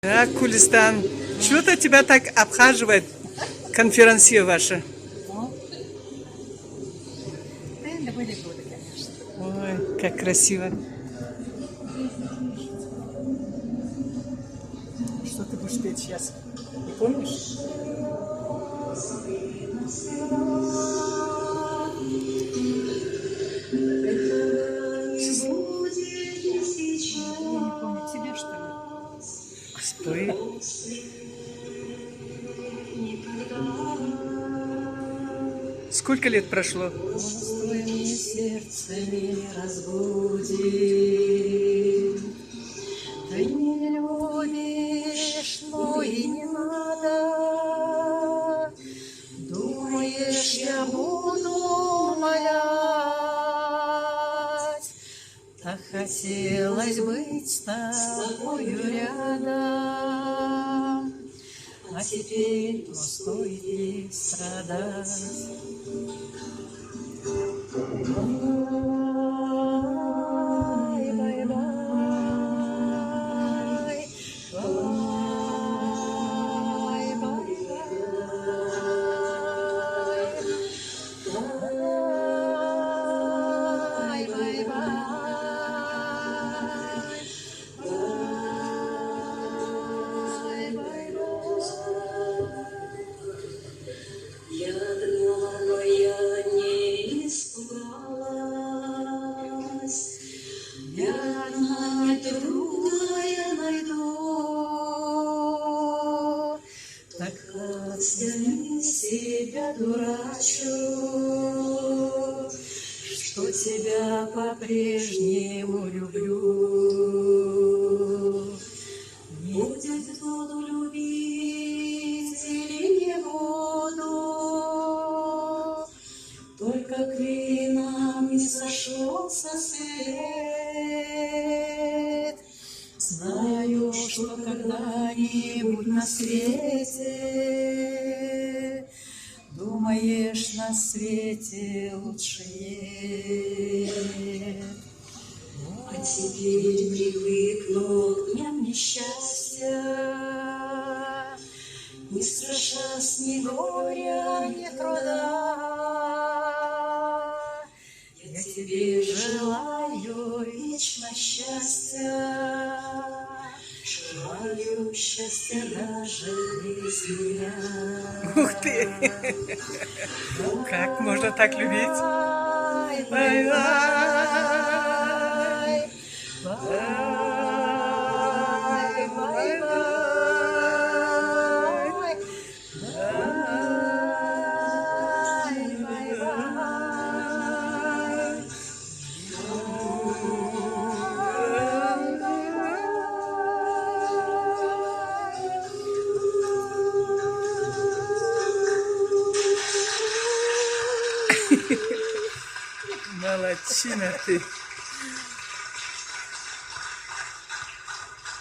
Так, Кулистан, что-то тебя так обхаживает конференция ваша. Это были годы, конечно. Ой, как красиво. Что ты будешь петь сейчас? Не помнишь? Я не помню, тебе что ли? Спой. Сколько лет прошло? Твое мне сердце не разбудит. Ты не любишь, но и не надо. Думаешь, я буду умолять. Так хотелось быть с тобою рядом. А теперь ну, стоит ли страдать? Бай-бай-бай, Я думала, я не испугалась. Я одна другая найду. Так отстегни себя, дурачу, что тебя по-прежнему люблю. Будет буду любить или не буду, только клином не сошелся свет. Знаю, что когда-нибудь на свете, думаешь, на свете лучше нет. А теперь привыкну к дням несчастья, не страшась ни горя, ни труда. Я тебе желаю вечно счастья, желаю счастья даже без меня. Ух ты! Как можно так любить? Бай-бай, бай-бай, Молодчина ты.